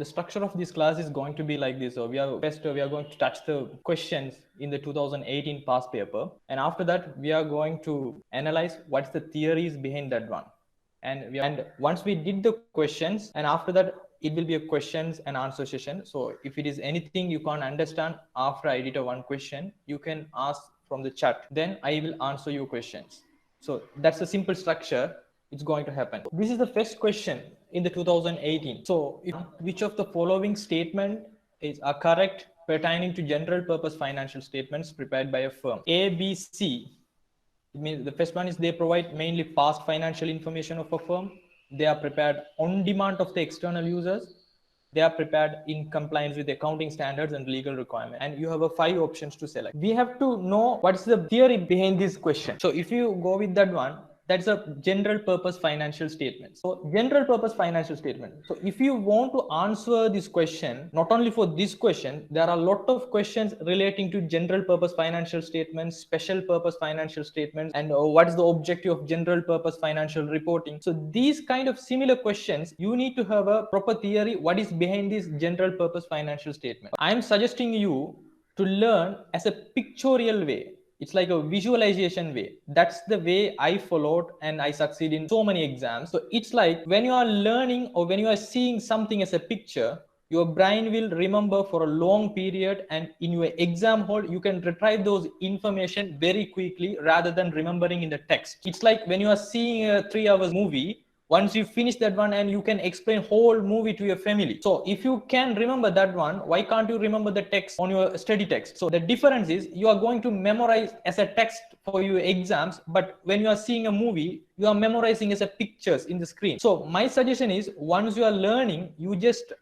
the structure of this class is going to be like this. So we are going to touch the questions in the 2018 past paper, and after that we are going to analyze what's the theories behind that one. And once we did the questions, and after that it will be a questions and answer session. So if it is anything you can't understand after I did a one question, you can ask from the chat, then I will answer your questions. So that's a simple structure. It's going to happen. This is the first question in the 2018. So which of the following statement are correct pertaining to general purpose financial statements prepared by a firm? A, B, C. It means the first one is they provide mainly past financial information of a firm. They are prepared on demand of the external users. They are prepared in compliance with accounting standards and legal requirements. And you have 5 options to select. We have to know what's the theory behind this question. So if you go with that one, that's a general purpose financial statement. So general purpose financial statement. So if you want to answer this question, not only for this question, there are a lot of questions relating to general purpose financial statements, special purpose financial statements, and what is the objective of general purpose financial reporting. So these kind of similar questions, you need to have a proper theory what is behind this general purpose financial statement. I'm suggesting you to learn as a pictorial way. It's like a visualization way. That's the way I followed, and I succeed in so many exams. So it's like when you are learning or when you are seeing something as a picture, your brain will remember for a long period, and in your exam hall you can retrieve those information very quickly rather than remembering in the text. It's like when you are seeing a 3 hours movie, once you finish that one and you can explain whole movie to your family. So if you can remember that one, why can't you remember the text on your study text? So the difference is you are going to memorize as a text for your exams, but when you are seeing a movie, you are memorizing as a pictures in the screen. So my suggestion is, once you are learning, you just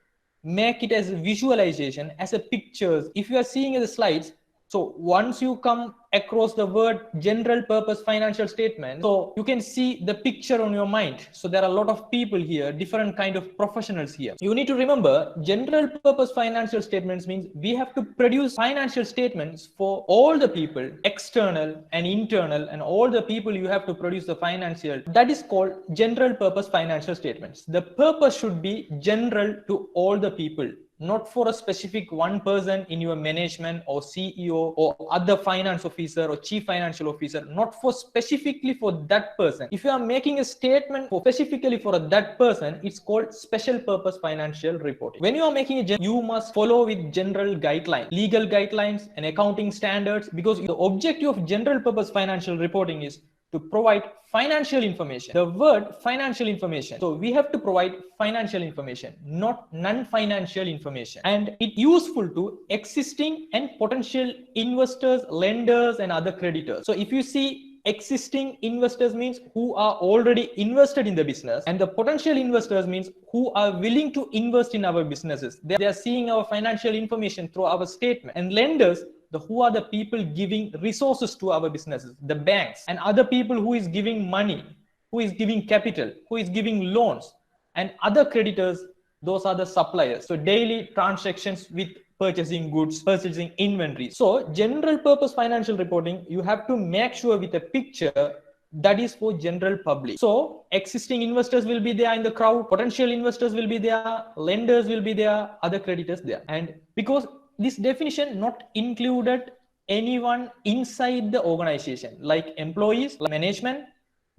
make it as a visualization, as a pictures. If you are seeing the slides, so once you come across the word general purpose financial statement, so you can see the picture on your mind. So there are a lot of people here, different kind of professionals here. You need to remember, general purpose financial statements means we have to produce financial statements for all the people, external and internal, and all the people you have to produce the financial. That is called general purpose financial statements. The purpose should be general to all the people, not for a specific one person in your management or CEO or other finance officer or chief financial officer, not for specifically for that person. If you are making a statement for specifically for that person, it's called special purpose financial reporting. When you are making you must follow with general guidelines, legal guidelines and accounting standards, because the objective of general purpose financial reporting is to provide financial information. The word financial information. So we have to provide financial information, not non-financial information. And it's useful to existing and potential investors, lenders, and other creditors. So if you see, existing investors means who are already invested in the business, and the potential investors means who are willing to invest in our businesses. They are seeing our financial information through our statement. And lenders, who are the people giving resources to our businesses, the banks, and other people who is giving money, who is giving capital, who is giving loans, and other creditors, those are the suppliers. So daily transactions with purchasing goods, purchasing inventory. So general purpose financial reporting, you have to make sure with a picture that is for general public. So existing investors will be there in the crowd, potential investors will be there, lenders will be there, other creditors there. And because this definition not included anyone inside the organization, like employees, like management,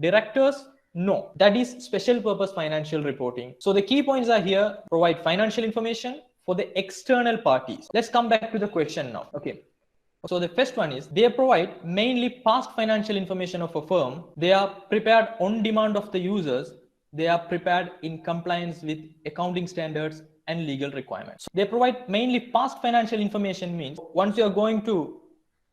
directors. No, that is special purpose financial reporting. So the key points are here: provide financial information for the external parties. Let's come back to the question now. Okay. So the first one is, they provide mainly past financial information of a firm. They are prepared on demand of the users. They are prepared in compliance with accounting standards and legal requirements. They provide mainly past financial information means once you are going to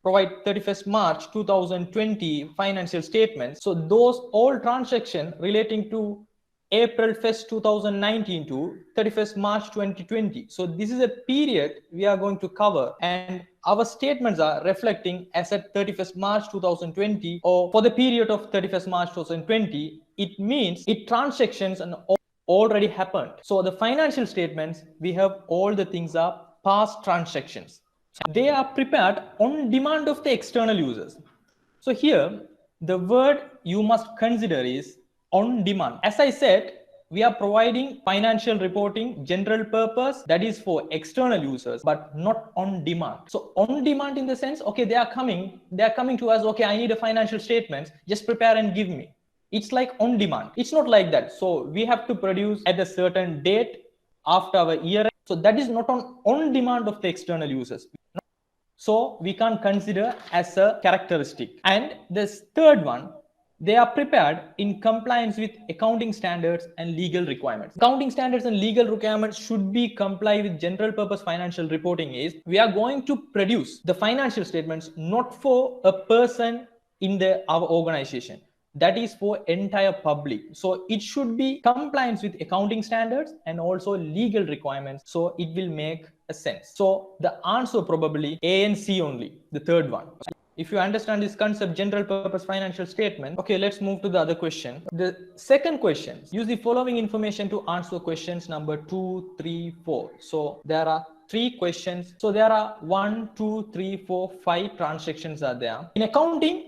provide 31st March 2020 financial statements, so those all transactions relating to April 1st 2019 to 31st March 2020. So this is a period we are going to cover, and our statements are reflecting as at 31st March 2020 or for the period of 31st March 2020. It means it transactions and already happened. So the financial statements, we have all the things are past transactions. They are prepared on demand of the external users. So here the word you must consider is on demand. As I said, we are providing financial reporting general purpose that is for external users, but not on demand. So on demand in the sense, okay, they are coming to us, okay, I need a financial statements, just prepare and give me. It's like on demand. It's not like that. So we have to produce at a certain date after our year. So that is not on demand of the external users. So we can't consider as a characteristic. And this third one, they are prepared in compliance with accounting standards and legal requirements. Accounting standards and legal requirements should be comply with general purpose financial reporting is we are going to produce the financial statements not for a person in our organization. That is for entire public. So it should be compliance with accounting standards and also legal requirements. So it will make a sense. So the answer probably A and C only, the third one. If you understand this concept, general purpose financial statement, okay, let's move to the other question. The second question, use the following information to answer questions number 2, 3, 4. So there are 3 questions. So there are 1, 2, 3, 4, 5 transactions are there. In accounting,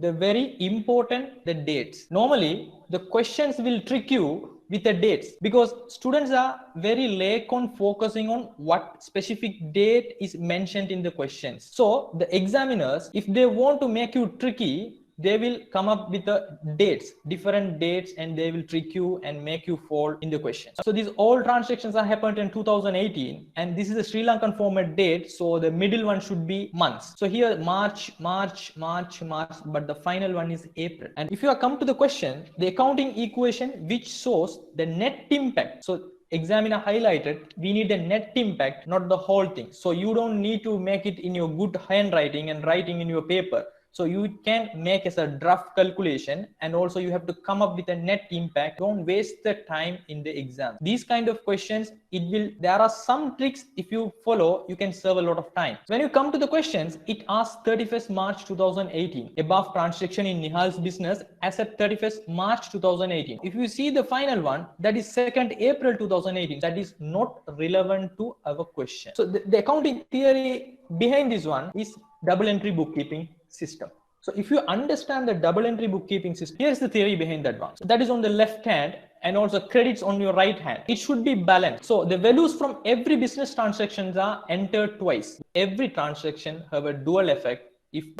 the very important, the dates. Normally, the questions will trick you with the dates because students are very lack on focusing on what specific date is mentioned in the questions. So the examiners, if they want to make you tricky, they will come up with the dates, different dates, and they will trick you and make you fall in the question. So these all transactions are happened in 2018, and this is a Sri Lankan format date. So the middle one should be months. So here March, but the final one is April. And if you are come to the question, the accounting equation which shows the net impact. So examiner highlighted, we need a net impact, not the whole thing. So you don't need to make it in your good handwriting and writing in your paper. So you can make as a draft calculation, and also you have to come up with a net impact. Don't waste the time in the exam. These kind of questions, there are some tricks if you follow, you can save a lot of time. When you come to the questions, it asks 31st March 2018. Above transaction in Nihal's business as at 31st March 2018. If you see the final one, that is 2nd April 2018. That is not relevant to our question. So the accounting theory behind this one is double entry bookkeeping system. So if you understand the double entry bookkeeping system, here's the theory behind that one. So that is on the left hand and also credits on your right hand. It should be balanced. So the values from every business transactions are entered twice. Every transaction have a dual effect.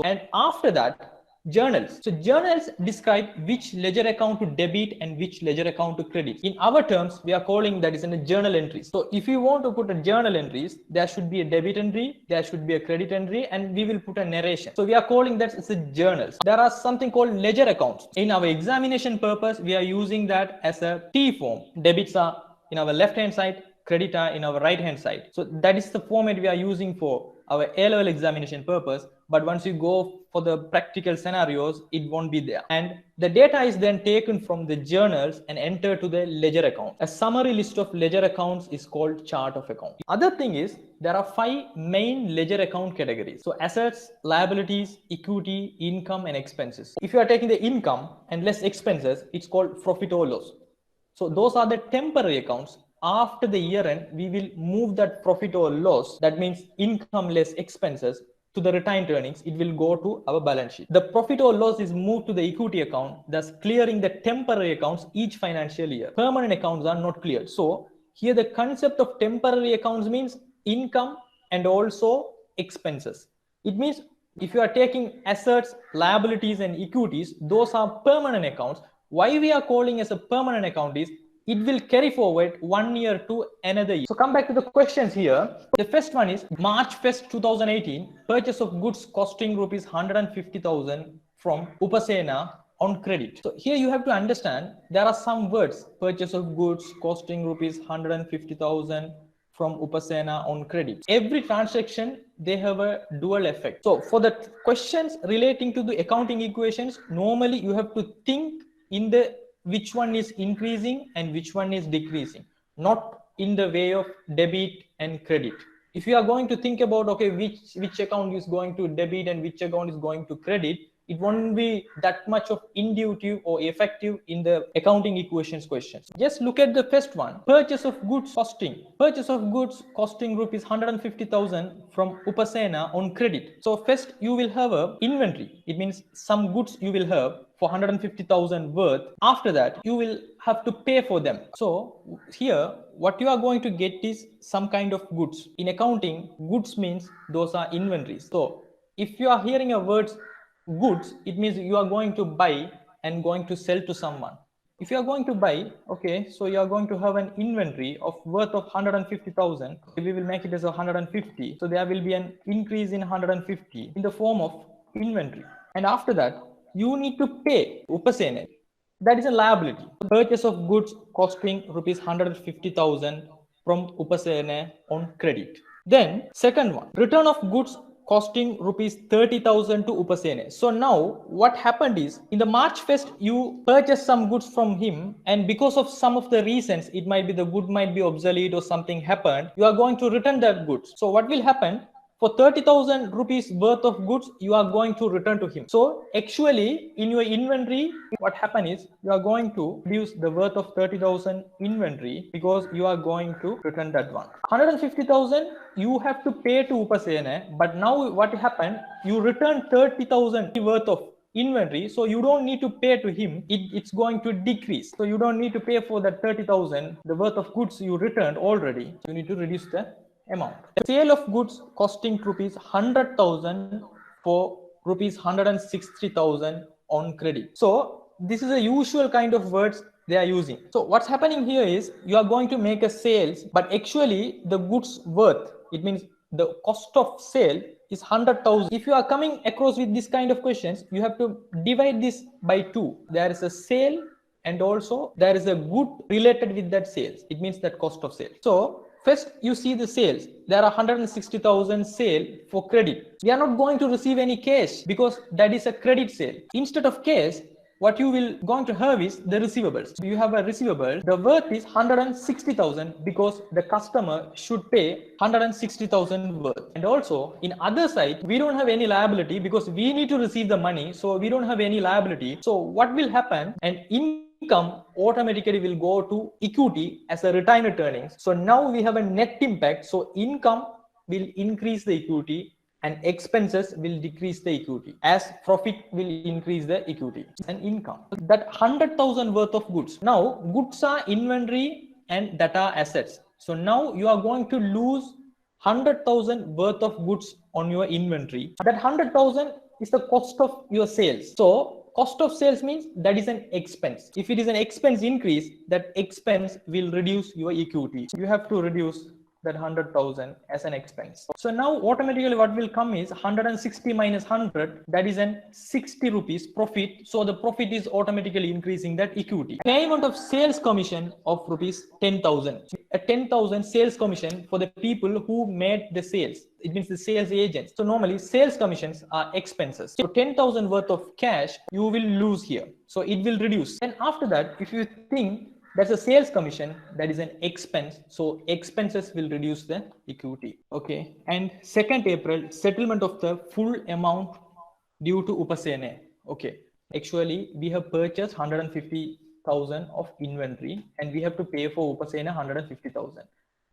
And after that, journals. So journals describe which ledger account to debit and which ledger account to credit. In our terms, we are calling that is in a journal entries. So if you want to put a journal entries, there should be a debit entry, there should be a credit entry, and we will put a narration. So we are calling that as a journals. There are something called ledger accounts. In our examination purpose, we are using that as a T form. Debits are in our left hand side, credit are in our right hand side. So that is the format we are using for our A-level examination purpose. But once you go for the practical scenarios, it won't be there. And the data is then taken from the journals and entered to the ledger account. A summary list of ledger accounts is called chart of account. Other thing is there are 5 main ledger account categories. So assets, liabilities, equity, income, and expenses. If you are taking the income and less expenses, it's called profit or loss. So those are the temporary accounts. After the year end, we will move that profit or loss, that means income less expenses, to the retained earnings. It will go to our balance sheet. The profit or loss is moved to the equity account, thus clearing the temporary accounts each financial year. Permanent accounts are not cleared. So here the concept of temporary accounts means income and also expenses. It means if you are taking assets, liabilities, and equities, those are permanent accounts. Why we are calling as a permanent account is it will carry forward 1 year to another year. So come back to the questions here. The first one is March 1st, 2018, purchase of goods costing rupees 150,000 from Upasena on credit. So here you have to understand there are some words, purchase of goods costing rupees 150,000 from Upasena on credit. Every transaction, they have a dual effect. So for the questions relating to the accounting equations, normally you have to think in the which one is increasing and which one is decreasing, not in the way of debit and credit. If you are going to think about, okay, which account is going to debit and which account is going to credit, it won't be that much of intuitive or effective in the accounting equations questions. Just look at the first one, purchase of goods costing. Purchase of goods costing rupees 150,000 from Upasena on credit. So first you will have a inventory. It means some goods you will have for 150,000 worth. After that, you will have to pay for them. So here, what you are going to get is some kind of goods. In accounting, goods means those are inventories. So if you are hearing a word goods, it means you are going to buy and going to sell to someone. If you are going to buy, okay, so you are going to have an inventory of worth of 150,000. We will make it as 150. So there will be an increase in 150 in the form of inventory. And after that, you need to pay Upasena. That is a liability. Purchase of goods costing rupees 150,000 from Upasena on credit. Then second one, return of goods costing rupees 30,000 to Upasena. So now what happened is, in the March 1st, you purchased some goods from him, and because of some of the reasons, it might be the good might be obsolete or something happened, you are going to return that goods. So what will happen? For 30,000 rupees worth of goods, you are going to return to him. So actually, in your inventory, what happen is you are going to reduce the worth of 30,000 inventory because you are going to return that one. 150,000 you have to pay to Upasena, but now what happened? You return 30,000 worth of inventory, so you don't need to pay to him. It's going to decrease, so you don't need to pay for that 30,000 the worth of goods you returned already. You need to reduce the amount. The sale of goods costing rupees 100,000 for rupees 160,000 on credit. So this is a usual kind of words they are using. So what's happening here is you are going to make a sales, but actually the goods worth, it means the cost of sale is 100,000. If you are coming across with this kind of questions, you have to divide this by 2. There is a sale and also there is a good related with that sales. It means that cost of sale. So first you see the sales. There are 160,000 sale for credit. We are not going to receive any cash because that is a credit sale. Instead of cash, what you will going to have is the receivables. So you have a receivable. The worth is 160,000 because the customer should pay 160,000 worth. And also in other side, we don't have any liability because we need to receive the money. So we don't have any liability. So what will happen? And income automatically will go to equity as a retained earnings. So now we have a net impact. So income will increase the equity and expenses will decrease the equity as profit will increase the equity and income. That 100,000 worth of goods. Now goods are inventory and that are assets. So now you are going to lose 100,000 worth of goods on your inventory. That 100,000 is the cost of your sales. So cost of sales means that is an expense. If it is an expense increase, that expense will reduce your equity. You have to reduce that 100,000 as an expense. So now automatically what will come is 160 minus 100, that is an 60 rupees profit. So the profit is automatically increasing that equity. Payment of sales commission of rupees 10,000. A 10,000 sales commission for the people who made the sales. It means the sales agents. So normally sales commissions are expenses. So 10,000 worth of cash you will lose here. So it will reduce. And after that, if you think that's a sales commission, that is an expense. So expenses will reduce the equity. Okay. And 2nd April, settlement of the full amount due to Upasena. Okay. Actually, we have purchased 150,000 of inventory and we have to pay for Upasena 150,000.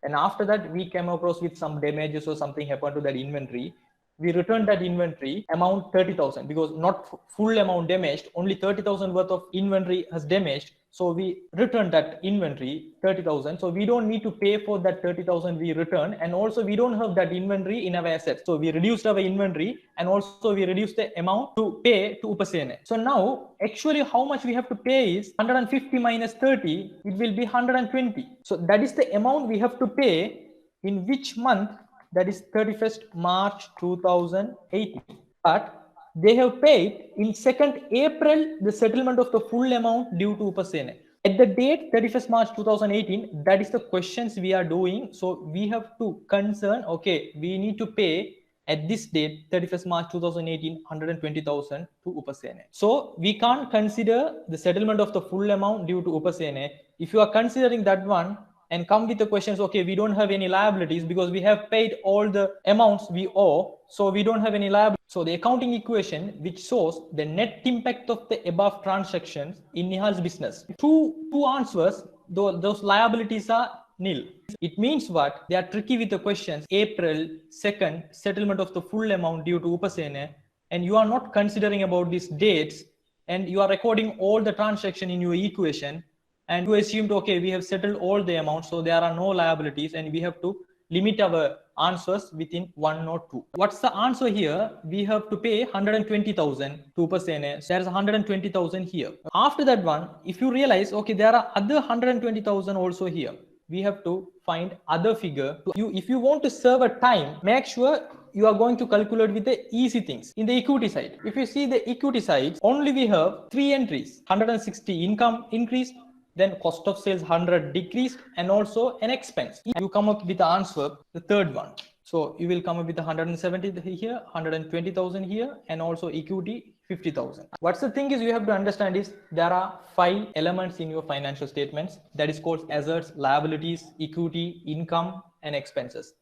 And after that, we came across with some damages or something happened to that inventory. We returned that inventory amount 30,000 because not full amount damaged, only 30,000 worth of inventory has damaged. So we returned that inventory 30,000. So we don't need to pay for that 30,000 we returned, and also we don't have that inventory in our assets. So we reduced our inventory and also we reduced the amount to pay to Upasena. So now actually how much we have to pay is 150 minus 30, it will be 120. So that is the amount we have to pay in which month? That is 31st March 2018. But they have paid in 2nd April the settlement of the full amount due to Upasena. At the date 31st March 2018, that is the questions we are doing. So we have to concern, okay, we need to pay at this date 31st March 2018 120,000 to Upasena. So we can't consider the settlement of the full amount due to Upasena. If you are considering that one, and come with the questions, okay, we don't have any liabilities because we have paid all the amounts we owe, so we don't have any liabilities. So the accounting equation which shows the net impact of the above transactions in Nihal's business. Two answers, though those liabilities are nil. It means what? They are tricky with the questions. April 2nd, settlement of the full amount due to Upasene, and you are not considering about these dates, and you are recording all the transaction in your equation, and you assumed, okay, we have settled all the amounts, so there are no liabilities, and we have to limit our answers within 1 or 2. What's the answer here? We have to pay 120,000 to Upasene. So there's 120,000 here. After that one, if you realize, okay, there are other 120,000 also here, we have to find other figure. If you want to save a time, make sure you are going to calculate with the easy things. In the equity side, if you see the equity side, only we have 3 entries: 160 income increased, then cost of sales 100 decreased, and also an expense. You come up with the answer, the third one. So you will come up with 170 here, 120,000 here, and also equity 50,000. What's the thing is you have to understand is there are 5 elements in your financial statements that is called assets, liabilities, equity, income, and expenses.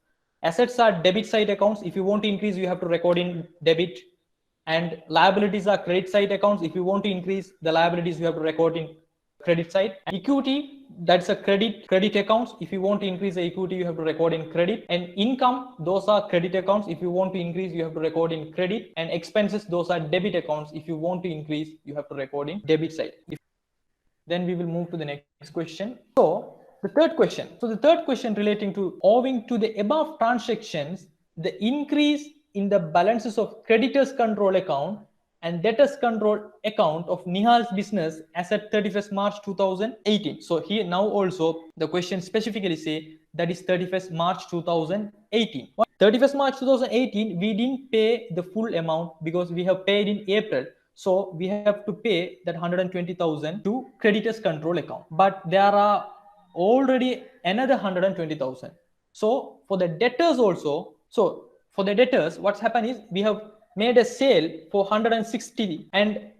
Assets are debit side accounts. If you want to increase, you have to record in debit, and liabilities are credit side accounts. If you want to increase the liabilities, you have to record in credit side. And equity, that's a credit accounts. If you want to increase the equity, you have to record in credit. And income, those are credit accounts. If you want to increase, you have to record in credit. And expenses, those are debit accounts. If you want to increase, you have to record in debit side. Then we will move to the next question. So the third question relating to, owing to the above transactions, the increase in the balances of creditors control account and debtors control account of Nihal's business as at 31st March 2018. So here now also the question specifically say that is 31st March 2018. 31st March 2018, we didn't pay the full amount because we have paid in April. So we have to pay that 120,000 to creditors control account. But there are already another 120,000. So for the debtors also, so for the debtors, what's happened is we have made a sale for 160, and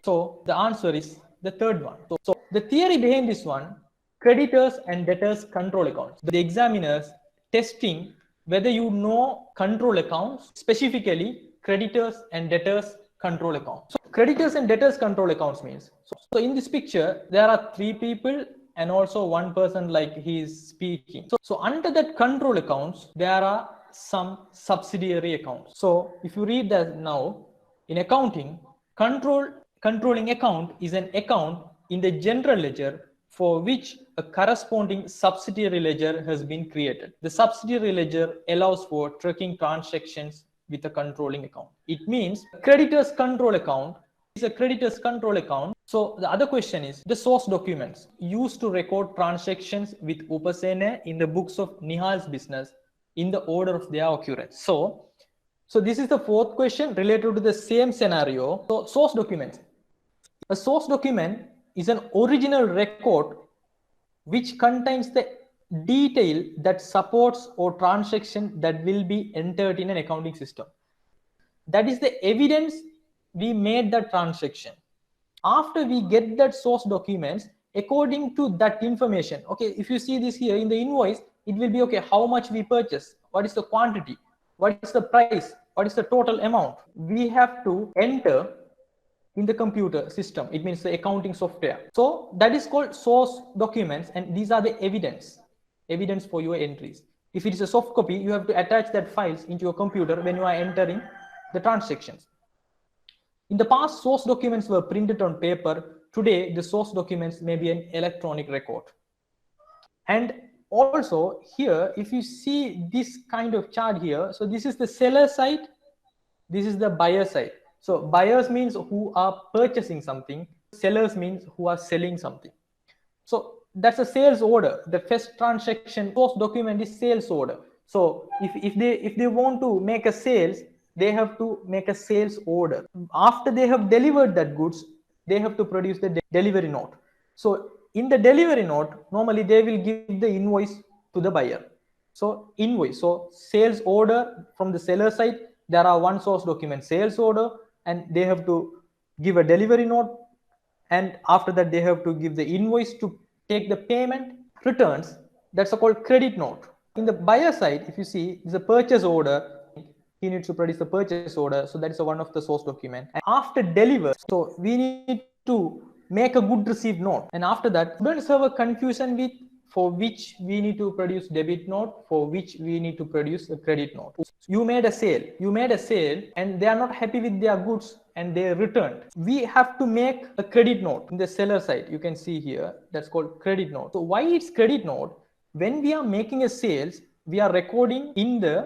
so the answer is the third one. So the theory behind this one, creditors and debtors control accounts. The examiners testing whether you know control accounts, specifically creditors and debtors control accounts. So creditors and debtors control accounts means, so in this picture there are 3 people and also 1 person like he is speaking. So under that control accounts, there are some subsidiary accounts. So if you read that now, in accounting, controlling account is an account in the general ledger for which a corresponding subsidiary ledger has been created. The subsidiary ledger allows for tracking transactions with a controlling account. It means creditors control account is a creditors control account. So the other question is the source documents used to record transactions with Upasene in the books of Nihal's business in the order of their occurrence. So this is the fourth question related to the same scenario. So source documents. A source document is an original record which contains the detail that supports or transaction that will be entered in an accounting system. That is the evidence we made that transaction. After we get that source documents, according to that information, okay, if you see this here in the invoice, it will be, okay, how much we purchased, what is the quantity, what is the price, what is the total amount. We have to enter in the computer system. It means the accounting software. So that is called source documents, and these are the evidence for your entries. If it is a soft copy, you have to attach that files into your computer when you are entering the transactions. In the past, source documents were printed on paper. Today, the source documents may be an electronic record. And also here, if you see this kind of chart here, so this is the seller side, this is the buyer side. So buyers means who are purchasing something, sellers means who are selling something. So that's a sales order. The first transaction source document is sales order. So if they want to make a sales, they have to make a sales order. After they have delivered that goods, they have to produce the delivery note. So in the delivery note, normally they will give the invoice to the buyer. So invoice, so sales order from the seller side, there are one source document, sales order, and they have to give a delivery note. And after that, they have to give the invoice to take the payment. Returns, that's called credit note. In the buyer side, if you see, it's a purchase order. he needs to produce the purchase order. So that is one of the source document. And after deliver, so we need to make a good received note. And after that, students have a confusion with for which we need to produce debit note, for which we need to produce a credit note. You made a sale and they are not happy with their goods and they returned. We have to make a credit note in the seller side. You can see here, that's called credit note. So why it's credit note? When we are making a sales, we are recording in the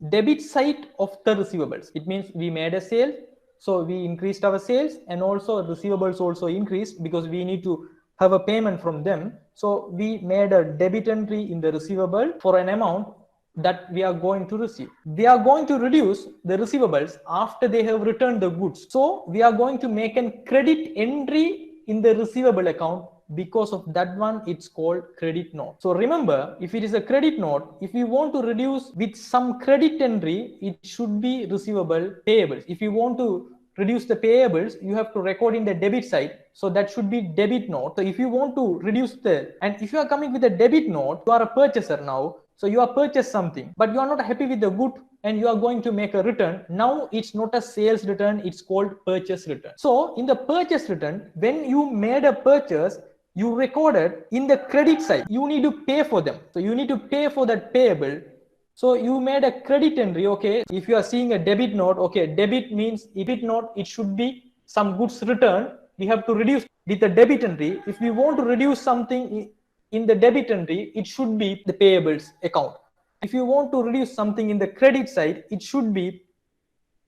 debit side of the receivables. It means we made a sale, so we increased our sales, and also receivables also increased because we need to have a payment from them. So we made a debit entry in the receivable for an amount that we are going to receive. We are going to reduce the receivables after they have returned the goods. So we are going to make a credit entry in the receivable account. Because of that one, it's called credit note. So remember, if it is a credit note, if you want to reduce with some credit entry, it should be receivable payables. If you want to reduce the payables, you have to record in the debit side. So that should be debit note. So if you want to reduce and if you are coming with a debit note, you are a purchaser now. So you are purchased something, but you are not happy with the good and you are going to make a return. Now it's not a sales return, it's called purchase return. So in the purchase return, when you made a purchase, you recorded in the credit side, you need to pay for them. So you need to pay for that payable. So you made a credit entry. Okay, if you are seeing a debit note, okay, debit means debit note, it should be some goods return. We have to reduce with the debit entry. If we want to reduce something in the debit entry, it should be the payables account. If you want to reduce something in the credit side, it should be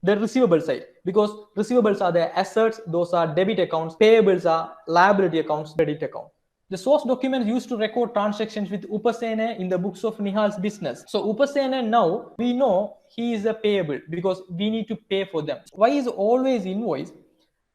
the receivable side, because receivables are the assets, those are debit accounts, payables are liability accounts, credit account. The source documents used to record transactions with Upasena in the books of Nihal's business. So Upasena, now we know he is a payable because we need to pay for them. Why is always invoice?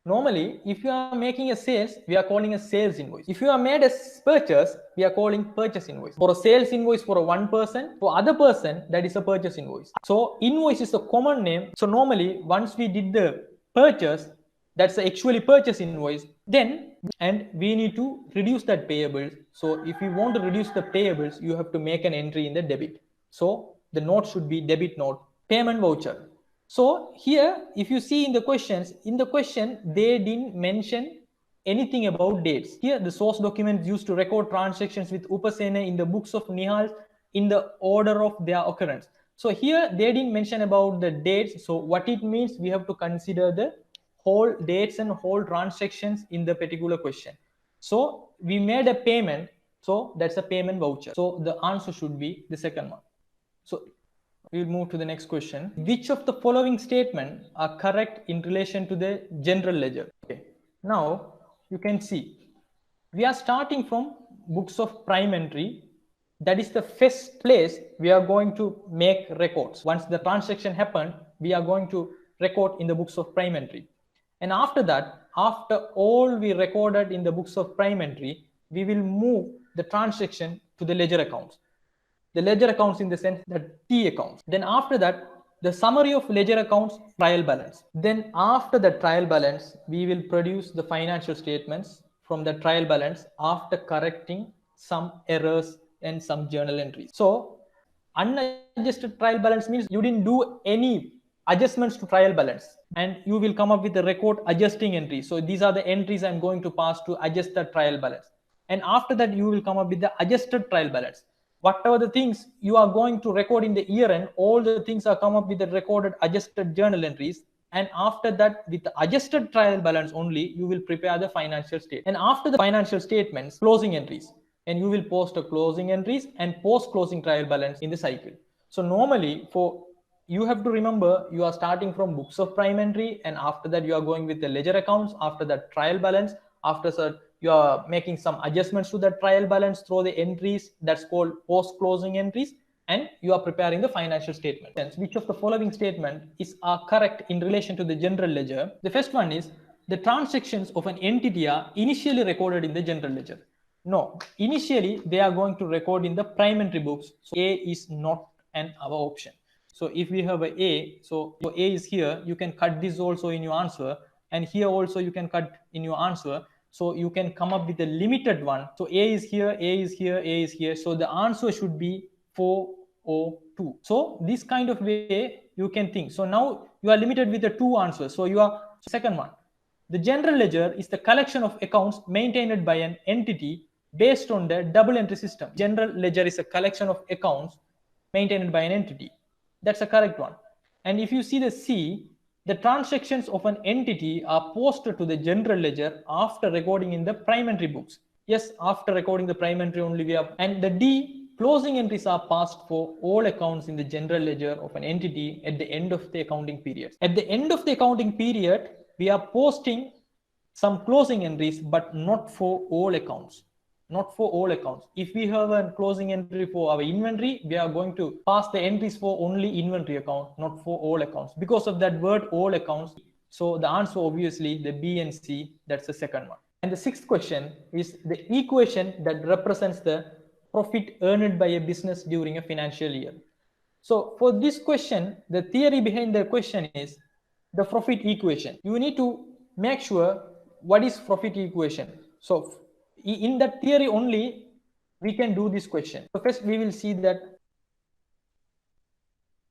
Normally, if you are making a sales, we are calling a sales invoice. If you are made a purchase, we are calling purchase invoice. For a sales invoice for a one person, for other person, that is a purchase invoice. So invoice is a common name. So normally, once we did the purchase, that's actually purchase invoice. Then, and we need to reduce that payables. So if you want to reduce the payables, you have to make an entry in the debit. So the note should be debit note, payment voucher. So here, if you see in the questions, they didn't mention anything about dates. Here, the source documents used to record transactions with Upasena in the books of Nihal in the order of their occurrence. So here, they didn't mention about the dates. So what it means, we have to consider the whole dates and whole transactions in the particular question. So we made a payment. So that's a payment voucher. So the answer should be the second one. So we will move to the next question. Which of the following statements are correct in relation to the general ledger? Okay. Now you can see we are starting from books of prime entry. That is the first place we are going to make records. Once the transaction happened, we are going to record in the books of prime entry. And after that, after all we recorded in the books of prime entry, we will move the transaction to the ledger accounts. The ledger accounts in the sense that T accounts. Then after that, the summary of ledger accounts, trial balance. Then after the trial balance, we will produce the financial statements from the trial balance after correcting some errors and some journal entries. So unadjusted trial balance means you didn't do any adjustments to trial balance and you will come up with the record adjusting entry. So these are the entries I'm going to pass to adjust the trial balance. And after that, you will come up with the adjusted trial balance. Whatever the things you are going to record in the year end, all the things are come up with the recorded adjusted journal entries. And after that, with the adjusted trial balance only, you will prepare the financial statement. And after the financial statements, closing entries. And you will post a closing entries and post closing trial balance in the cycle. So normally you have to remember you are starting from books of prime entry, and after that you are going with the ledger accounts, after that trial balance, after that you are making some adjustments to the trial balance through the entries, that's called post closing entries, and you are preparing the financial statement. Which of the following statement are correct in relation to the general ledger? The first one is the transactions of an entity are initially recorded in the general ledger. No, initially they are going to record in the prime entry books. So A is not our option. So if we have A, so your A is here, you can cut this also in your answer, and here also you can cut in your answer. So you can come up with a limited one. So A is here, A is here, A is here. So the answer should be 403. 2. So this kind of way you can think. So now you are limited with the 2 answers. So you are second one. The general ledger is the collection of accounts maintained by an entity based on the double entry system. General ledger is a collection of accounts maintained by an entity. That's a correct one. And if you see the C, the transactions of an entity are posted to the general ledger after recording in the prime entry books. Yes, after recording the prime entry only we have. And the D, closing entries are passed for all accounts in the general ledger of an entity at the end of the accounting period. At the end of the accounting period, we are posting some closing entries, but not for all accounts. Not for all accounts. If we have a closing entry for our inventory, we are going to pass the entries for only inventory account, not for all accounts. Because of that word all accounts, so the answer obviously the B and C, that's the second one. And the sixth question is the equation that represents the profit earned by a business during a financial year. So for this question, the theory behind the question is the profit equation. You need to make sure what is profit equation. So in that theory only, we can do this question. So first we will see that.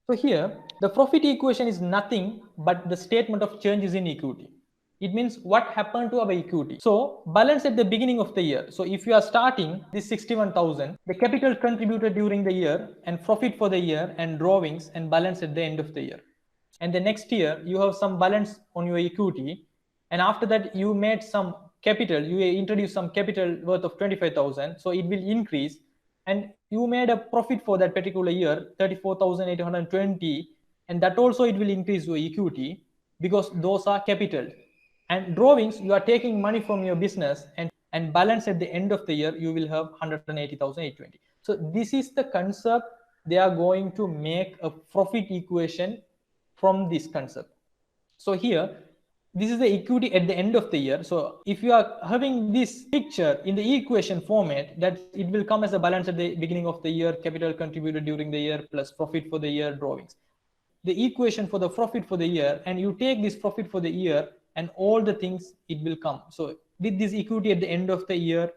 So here, the profit equation is nothing but the statement of changes in equity. It means what happened to our equity. So balance at the beginning of the year. So if you are starting this 61,000, the capital contributed during the year and profit for the year and drawings and balance at the end of the year. And the next year you have some balance on your equity, and after that you made some capital, you introduce some capital worth of 25,000, so it will increase, and you made a profit for that particular year 34,820, and that also it will increase your equity because those are capital. And drawings, you are taking money from your business, and balance at the end of the year you will have 180,820. So this is the concept. They are going to make a profit equation from this concept. So here, this is the equity at the end of the year. So if you are having this picture in the equation format, that it will come as a balance at the beginning of the year, capital contributed during the year plus profit for the year, drawings. The equation for the profit for the year, and you take this profit for the year and all the things it will come. So with this equity at the end of the year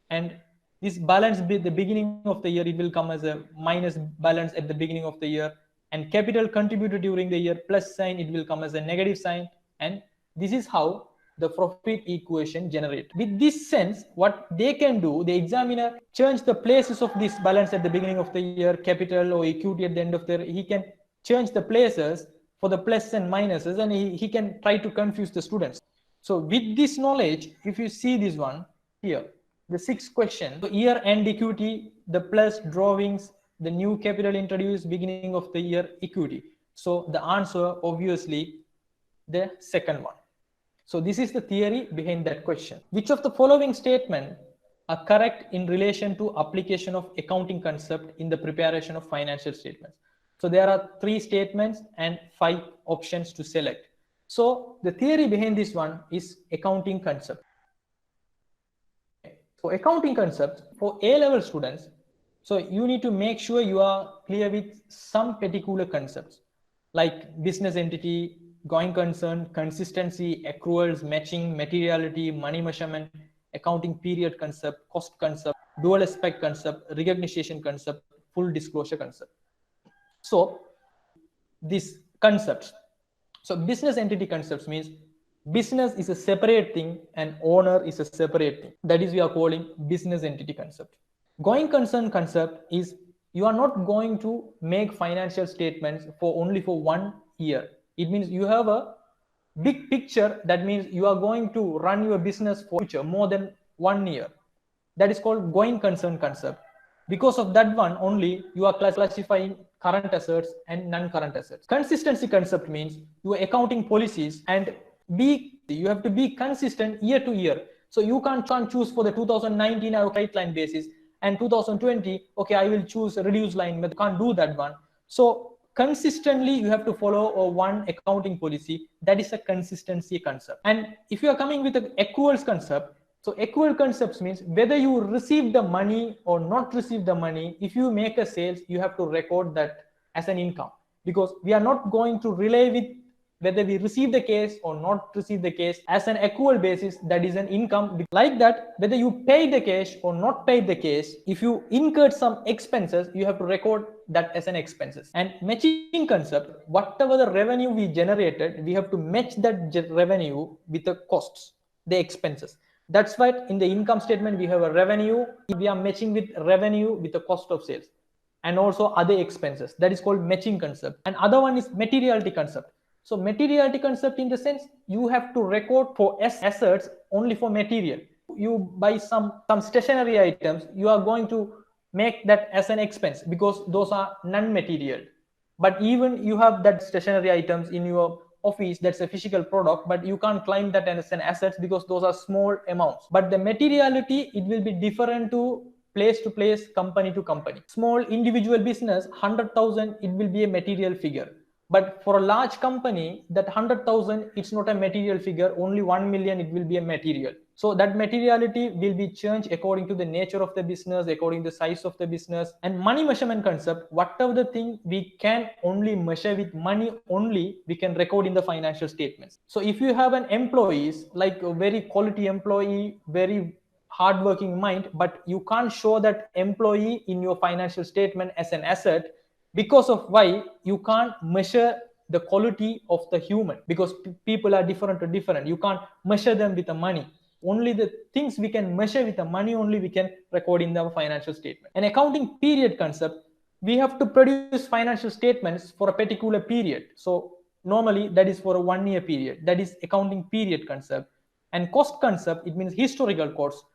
and this balance at the beginning of the year, it will come as a minus balance at the beginning of the year, and capital contributed during the year plus sign, it will come as a negative sign. And this is how the profit equation generated. With this sense, what they can do, the examiner change the places of this balance at the beginning of the year, capital or equity at the end of the year. He can change the places for the plus and minuses, and he can try to confuse the students. So with this knowledge, if you see this one here, the sixth question, so year end equity, the plus drawings, the new capital introduced, beginning of the year equity. So the answer obviously the second one. So this is the theory behind that question. Which of the following statements are correct in relation to application of accounting concept in the preparation of financial statements? So there are 3 statements and 5 options to select. So the theory behind this one is accounting concept. So accounting concepts for A-level students, so you need to make sure you are clear with some particular concepts like business entity, going concern, consistency, accruals, matching, materiality, money measurement, accounting period concept, cost concept, dual aspect concept, recognition concept, full disclosure concept. So these concepts, so business entity concepts means business is a separate thing and owner is a separate thing. That is we are calling business entity concept. Going concern concept is you are not going to make financial statements for only for 1 year. It means you have a big picture. That means you are going to run your business for future more than 1 year. That is called going concern concept. Because of that one only, you are classifying current assets and non-current assets. Consistency concept means your accounting policies and you have to be consistent year to year. So you can't choose for the 2019 or straight line basis, and 2020, okay, I will choose a reduced line method. You can't do that one. So consistently you have to follow a one accounting policy. That is a consistency concept. And if you are coming with an accruals concept, so accrual concepts means whether you receive the money or not receive the money, if you make a sales, you have to record that as an income, because we are not going to rely with whether we receive the case or not receive the case as an accrual basis, that is an income. Like that, whether you pay the cash or not pay the case, if you incurred some expenses, you have to record that as an expenses. And matching concept, whatever the revenue we generated, we have to match that revenue with the costs, the expenses. That's why in the income statement we have a revenue, we are matching with revenue with the cost of sales and also other expenses. That is called matching concept. And other one is materiality concept. So materiality concept, in the sense you have to record for assets only for material. You buy some stationery items, you are going to make that as an expense because those are non-material. But even you have that stationery items in your office, that's a physical product, but you can't claim that as an asset because those are small amounts. But the materiality, it will be different to place, company to company. Small individual business, 100,000, it will be a material figure. But for a large company, that 100,000, it's not a material figure. Only 1 million, it will be a material. So that materiality will be changed according to the nature of the business, according to the size of the business. And money measurement concept, whatever the thing we can only measure with money only, we can record in the financial statements. So if you have an employee, like a very quality employee, very hardworking mind, but you can't show that employee in your financial statement as an asset, because of why you can't measure the quality of the human, because people are different. You can't measure them with the money. Only the things we can measure with the money only we can record in the financial statement. An accounting period concept, we have to produce financial statements for a particular period. So normally that is for a 1 year period. That is accounting period concept. And cost concept, it means historical costs.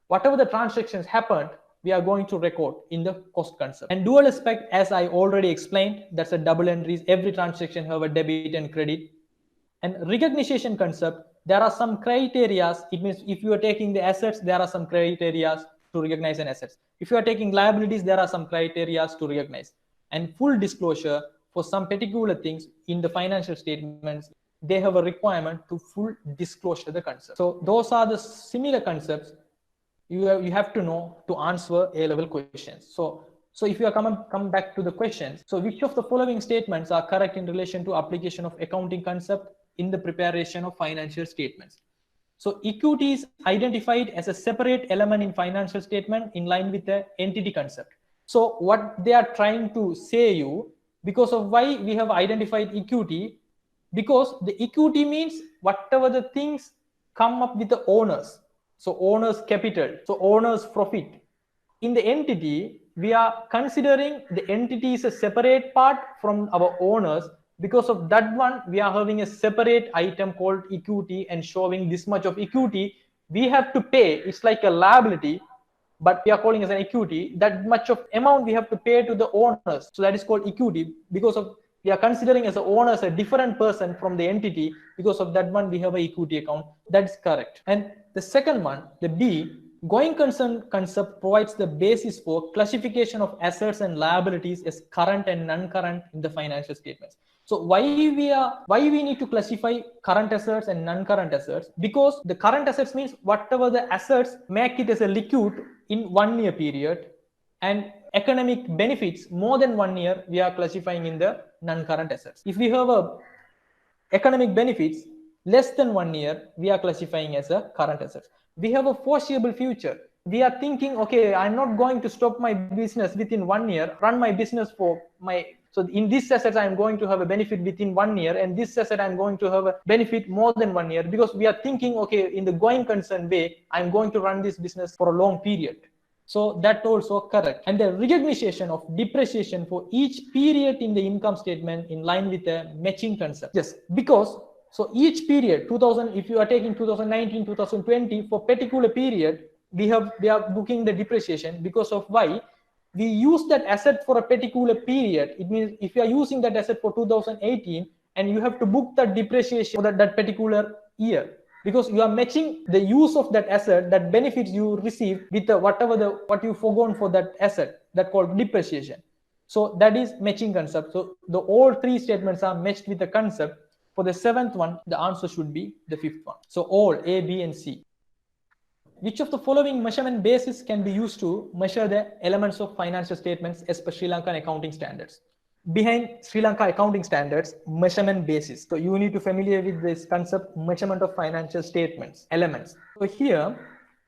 Whatever the transactions happened, we are going to record in the cost concept. And dual aspect, as I already explained, that's a double entries. Every transaction have a debit and credit. And recognition concept, there are some criteria. It means if you are taking the assets, there are some criteria to recognize an assets. If you are taking liabilities, there are some criteria to recognize. And full disclosure for some particular things in the financial statements, they have a requirement to full disclosure the concept. So those are the similar concepts you have to know to answer A-level questions. So if you are come back to the questions, so which of the following statements are correct in relation to application of accounting concept in the preparation of financial statements? So equity is identified as a separate element in financial statement in line with the entity concept. So what they are trying to say you, because of why we have identified equity, because the equity means whatever the things come up with the owners. So owner's capital, so owner's profit. In the entity, we are considering the entity is a separate part from our owners. Because of that one, we are having a separate item called equity and showing this much of equity. We have to pay, it's like a liability, but we are calling as an equity. That much of amount we have to pay to the owners. So that is called equity. Because of we are considering as a owner as a different person from the entity. Because of that one, we have an equity account. That's correct. And the second one, the B, going concern concept provides the basis for classification of assets and liabilities as current and non-current in the financial statements. So why we need to classify current assets and non-current assets? Because the current assets means whatever the assets make it as a liquid in 1 year period, and economic benefits more than 1 year we are classifying in the non-current assets. If we have a economic benefits less than 1 year, we are classifying as a current assets. We have a foreseeable future. We are thinking, okay, I'm not going to stop my business within 1 year, run my business for my, so in this asset I'm going to have a benefit within 1 year, and this asset I'm going to have a benefit more than 1 year, because we are thinking, okay, in the going concern way, I'm going to run this business for a long period. So that also correct. And the recognition of depreciation for each period in the income statement in line with the matching concept. Yes, because so each period, 2000, if you are taking 2019, 2020, for particular period, we are booking the depreciation. Because of why? We use that asset for a particular period. It means if you are using that asset for 2018, and you have to book that depreciation for that particular year, because you are matching the use of that asset, that benefits you receive, with the what you forgone for that asset, that called depreciation. So that is matching concept. So the all three statements are matched with the concept. For the seventh one, the answer should be the fifth one. So all A, B, and C. Which of the following measurement basis can be used to measure the elements of financial statements as per Sri Lankan accounting standards? behind Sri Lanka accounting standards, measurement basis. So you need to familiar with this concept, measurement of financial statements, elements. So here,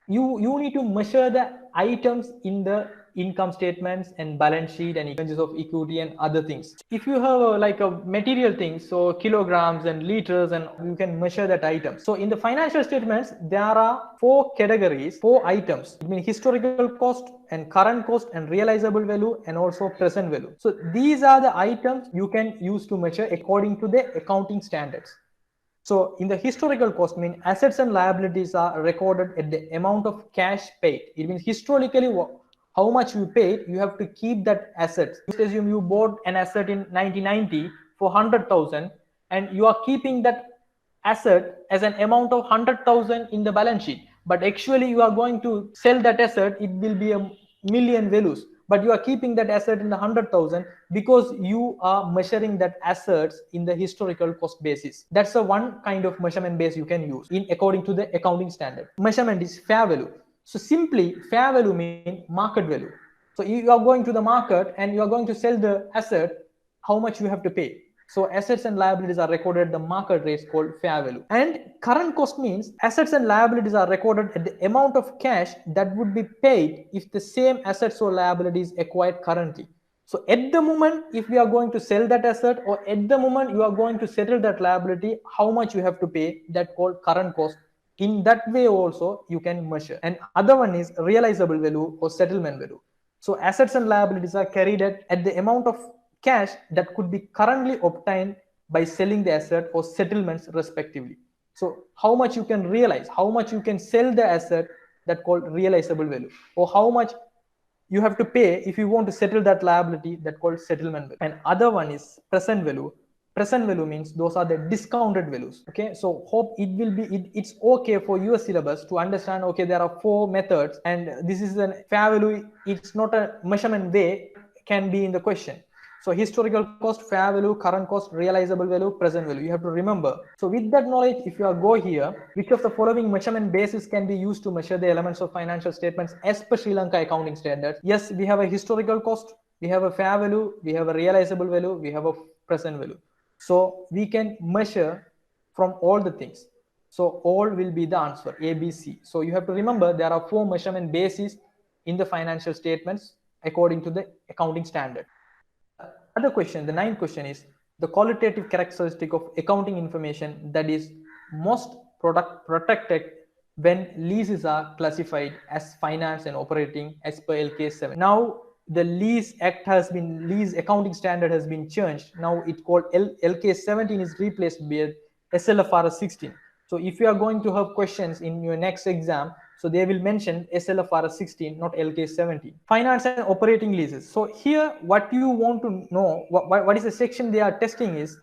you need to measure the items in the income statements and balance sheet and exchanges of equity and other things. If you have like a material things, so kilograms and liters, and you can measure that item. So in the financial statements, there are four categories, four items. It means historical cost and current cost and realizable value and also present value. So these are the items you can use to measure according to the accounting standards. So in the historical cost, mean assets and liabilities are recorded at the amount of cash paid. It means historically how much you paid, you have to keep that asset. Just assume you bought an asset in 1990 for 100,000 and you are keeping that asset as an amount of 100,000 in the balance sheet. But actually you are going to sell that asset, it will be a million values. But you are keeping that asset in the 100,000 because you are measuring that assets in the historical cost basis. That's the one kind of measurement base you can use in according to the accounting standard. Measurement is fair value. So simply fair value means market value. So you are going to the market and you are going to sell the asset, how much you have to pay. So assets and liabilities are recorded at the market rates called fair value. And current cost means assets and liabilities are recorded at the amount of cash that would be paid if the same assets or liabilities acquired currently. So at the moment, if we are going to sell that asset or at the moment you are going to settle that liability, how much you have to pay, that called current cost. In that way also you can measure. And other one is realizable value or settlement value. So assets and liabilities are carried at the amount of cash that could be currently obtained by selling the asset or settlements respectively. So how much you can realize, how much you can sell the asset, that called realizable value, or how much you have to pay if you want to settle that liability, that called settlement value. And other one is present value. Present value means those are the discounted values. Okay, so hope it will be it's okay for your syllabus to understand, okay, there are four methods and this is a fair value, it's not a measurement way, can be in the question. So historical cost, fair value, current cost, realizable value, present value. You have to remember. So with that knowledge, if you are go here, which of the following measurement bases can be used to measure the elements of financial statements as per Sri Lanka accounting standards? Yes, we have a historical cost, we have a fair value, we have a realizable value, we have a present value. So we can measure from all the things. So all will be the answer, A, B, C. So you have to remember there are four measurement bases in the financial statements according to the accounting standard. Other question, the ninth question is the qualitative characteristic of accounting information that is most protected when leases are classified as finance and operating as per LK7. Now the lease accounting standard has been changed. Now it's called LK17 is replaced by SLFRS 16. So if you are going to have questions in your next exam, so they will mention SLFRS 16, not LK17. Finance and operating leases. So here, what you want to know, what is the section they are testing is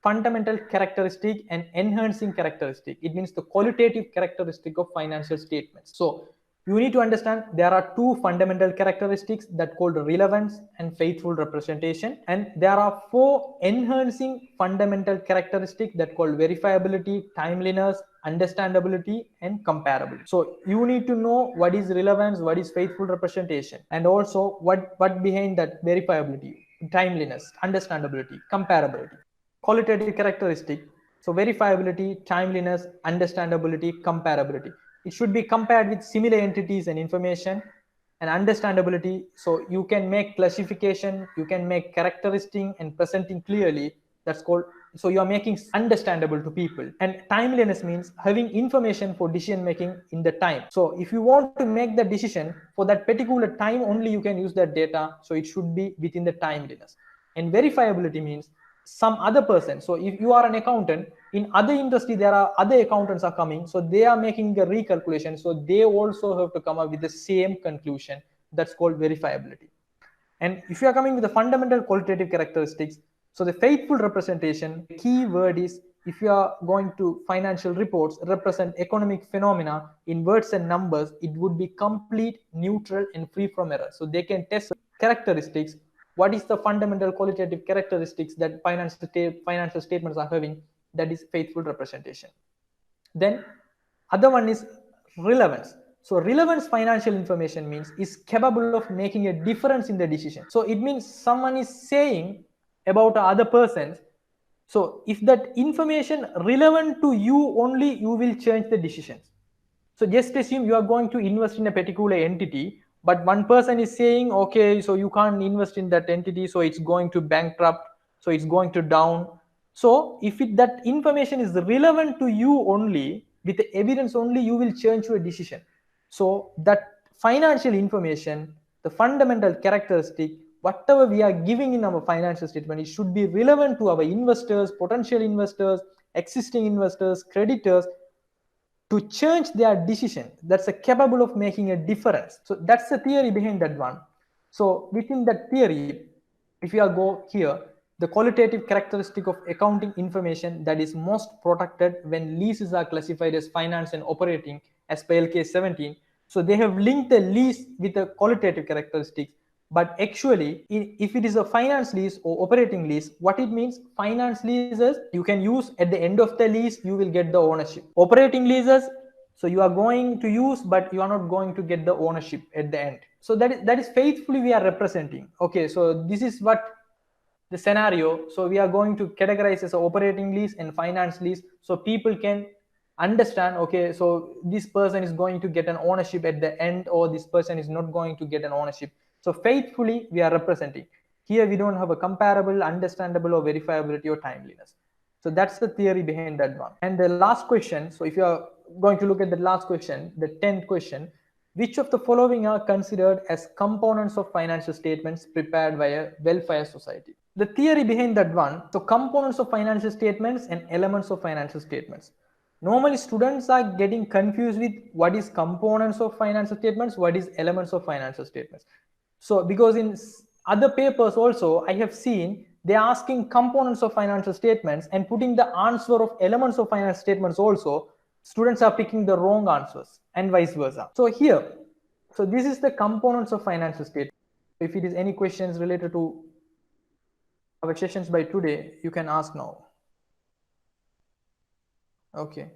fundamental characteristic and enhancing characteristic. It means the qualitative characteristic of financial statements. So you need to understand there are two fundamental characteristics that called relevance and faithful representation, and there are four enhancing fundamental characteristics that called verifiability, timeliness, understandability, and comparability. So you need to know what is relevance, what is faithful representation, and also what behind that verifiability, timeliness, understandability, comparability. Qualitative characteristic, so verifiability, timeliness, understandability, comparability. It should be compared with similar entities and information. And understandability, so you can make classification, you can make characteristic and presenting clearly, that's called, so you are making understandable to people. And timeliness means having information for decision making in the time. So if you want to make the decision for that particular time only, you can use that data, so it should be within the timeliness. And verifiability means some other person, so if you are an accountant in other industry, there are other accountants are coming, so they are making the recalculation, so they also have to come up with the same conclusion, that's called verifiability. And if you are coming with the fundamental qualitative characteristics, so the faithful representation, the key word is, if you are going to financial reports represent economic phenomena in words and numbers, it would be complete, neutral, and free from error. So they can test characteristics. What is the fundamental qualitative characteristics that financial statements are having? That is faithful representation. Then other one is relevance. So relevance financial information means is capable of making a difference in the decision. So it means someone is saying about other persons. So if that information relevant to you only, you will change the decisions. So just assume you are going to invest in a particular entity, but one person is saying, okay, so you can't invest in that entity, so it's going to bankrupt, so it's going to down. So if that information is relevant to you only, with the evidence only, you will change your decision. So that financial information, the fundamental characteristic, whatever we are giving in our financial statement, it should be relevant to our investors, potential investors, existing investors, creditors, to change their decision. That's capable of making a difference. So that's the theory behind that one. So within that theory, if you are go here, the qualitative characteristic of accounting information that is most protected when leases are classified as finance and operating as per LK 17. So they have linked the lease with the qualitative characteristics. But actually, if it is a finance lease or operating lease, what it means, finance leases you can use at the end of the lease, you will get the ownership. Operating leases, so you are going to use, but you are not going to get the ownership at the end. So that is faithfully we are representing. Okay, so this is what the scenario. So we are going to categorize as operating lease and finance lease, so people can understand, okay, so this person is going to get an ownership at the end, or this person is not going to get an ownership. So faithfully we are representing. Here we don't have a comparable, understandable, or verifiability or timeliness. So that's the theory behind that one. And the last question, so if you are going to look at the last question, the 10th question, which of the following are considered as components of financial statements prepared by a welfare society? The theory behind that one, so components of financial statements and elements of financial statements. Normally students are getting confused with what is components of financial statements, what is elements of financial statements. So because in other papers also I have seen they're asking components of financial statements and putting the answer of elements of financial statements also, students are picking the wrong answers and vice versa. So here, so this is the components of financial statement. If it is any questions related to our sessions by today, you can ask now. Okay.